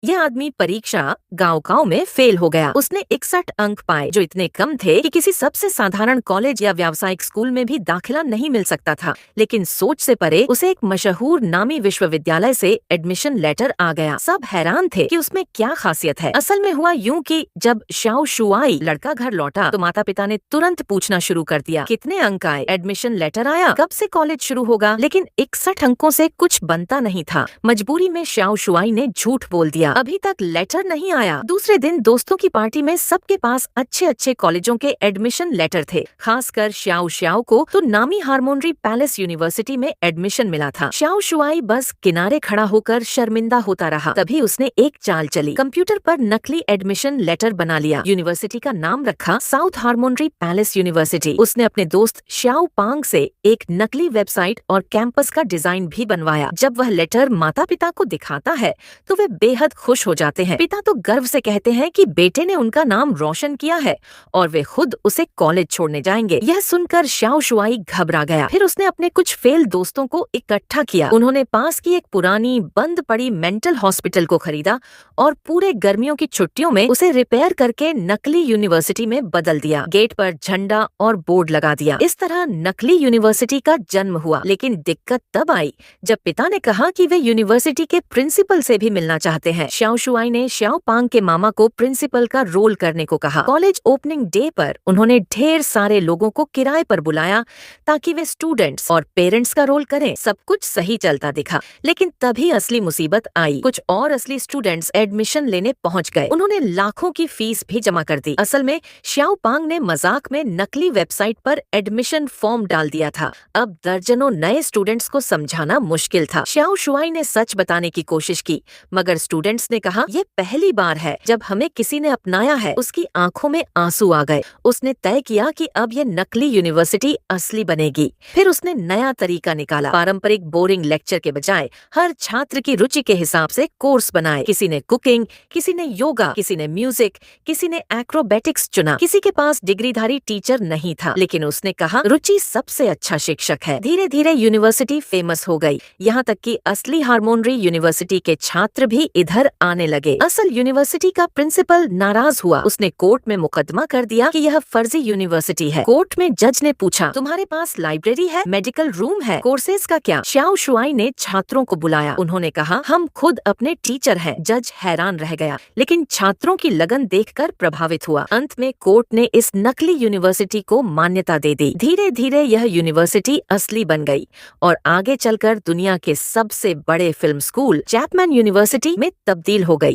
यह आदमी परीक्षा गांव में फेल हो गया। उसने 61 अंक पाए, जो इतने कम थे कि किसी सबसे साधारण कॉलेज या व्यावसायिक स्कूल में भी दाखिला नहीं मिल सकता था। लेकिन सोच से परे उसे एक मशहूर नामी विश्वविद्यालय से एडमिशन लेटर आ गया। सब हैरान थे कि उसमें क्या खासियत है। असल में हुआ यूं कि जब शाओ शुआई लड़का घर लौटा तो माता पिता ने तुरंत पूछना शुरू कर दिया, कितने अंक आए, एडमिशन लेटर आया, कब से कॉलेज शुरू होगा। लेकिन 61 अंकों से कुछ बनता नहीं था। मजबूरी में शाओ शुआई ने झूठ बोल दिया, अभी तक लेटर नहीं आया। दूसरे दिन दोस्तों की पार्टी में सबके पास अच्छे अच्छे कॉलेजों के एडमिशन लेटर थे। खासकर श्याओ श्याओ को तो नामी हारमोनी पैलेस यूनिवर्सिटी में एडमिशन मिला था। श्याओ शुआई बस किनारे खड़ा होकर शर्मिंदा होता रहा। तभी उसने एक चाल चली, कंप्यूटर पर नकली एडमिशन लेटर बना लिया। यूनिवर्सिटी का नाम रखा साउथ हारमोनी पैलेस यूनिवर्सिटी। उसने अपने दोस्त श्याओ पांग से एक नकली वेबसाइट और कैंपस का डिजाइन भी बनवाया। जब वह लेटर माता पिता को दिखाता है तो वे बेहद खुश हो जाते हैं। पिता तो गर्व से कहते हैं कि बेटे ने उनका नाम रोशन किया है और वे खुद उसे कॉलेज छोड़ने जाएंगे। यह सुनकर श्याओ शुआई घबरा गया। फिर उसने अपने कुछ फेल दोस्तों को इकट्ठा किया। उन्होंने पास की एक पुरानी बंद पड़ी मेंटल हॉस्पिटल को खरीदा और पूरे गर्मियों की छुट्टियों में उसे रिपेयर करके नकली यूनिवर्सिटी में बदल दिया। गेट पर झंडा और बोर्ड लगा दिया। इस तरह नकली यूनिवर्सिटी का जन्म हुआ। लेकिन दिक्कत तब आई जब पिता ने कहा कि वे यूनिवर्सिटी के प्रिंसिपल से भी मिलना चाहते हैं। श्याओ शुआई ने श्याओ पांग के मामा को प्रिंसिपल का रोल करने को कहा। कॉलेज ओपनिंग डे पर उन्होंने ढेर सारे लोगों को किराए पर बुलाया ताकि वे स्टूडेंट्स और पेरेंट्स का रोल करें। सब कुछ सही चलता दिखा, लेकिन तभी असली मुसीबत आई। कुछ और असली स्टूडेंट्स एडमिशन लेने पहुंच गए। उन्होंने लाखों की फीस भी जमा कर दी। असल में श्याओ पांग ने मजाक में नकली वेबसाइट पर एडमिशन फॉर्म डाल दिया था। अब दर्जनों नए स्टूडेंट्स को समझाना मुश्किल था। श्याओ शुआई ने सच बताने की कोशिश की, मगर स्टूडेंट्स ने कहा, ये पहली बार है जब हमें किसी ने अपनाया है। उसकी आंखों में आंसू आ गए। उसने तय किया कि अब ये नकली यूनिवर्सिटी असली बनेगी। फिर उसने नया तरीका निकाला। पारंपरिक बोरिंग लेक्चर के बजाय हर छात्र की रुचि के हिसाब से कोर्स बनाए। किसी ने कुकिंग, किसी ने योगा, किसी ने म्यूजिक, किसी ने एक्रोबेटिक्स चुना। किसी के पास डिग्रीधारी टीचर नहीं था, लेकिन उसने कहा रुचि सबसे अच्छा शिक्षक है। धीरे धीरे यूनिवर्सिटी फेमस हो गई, यहाँ तक कि असली हारमोनी यूनिवर्सिटी के छात्र भी इधर आने लगे। असल यूनिवर्सिटी का प्रिंसिपल नाराज हुआ। उसने कोर्ट में मुकदमा कर दिया कि यह फर्जी यूनिवर्सिटी है। कोर्ट में जज ने पूछा, तुम्हारे पास लाइब्रेरी है, मेडिकल रूम है, कोर्सेज का क्या? श्याओ शुआई ने छात्रों को बुलाया। उन्होंने कहा, हम खुद अपने टीचर हैं। जज हैरान रह गया, लेकिन छात्रों की लगन देखकर प्रभावित हुआ। अंत में कोर्ट ने इस नकली यूनिवर्सिटी को मान्यता दे दी। धीरे धीरे यह यूनिवर्सिटी असली बन गई और आगे चलकर दुनिया के सबसे बड़े फिल्म स्कूल चैपमैन यूनिवर्सिटी में तब्दील हो गई।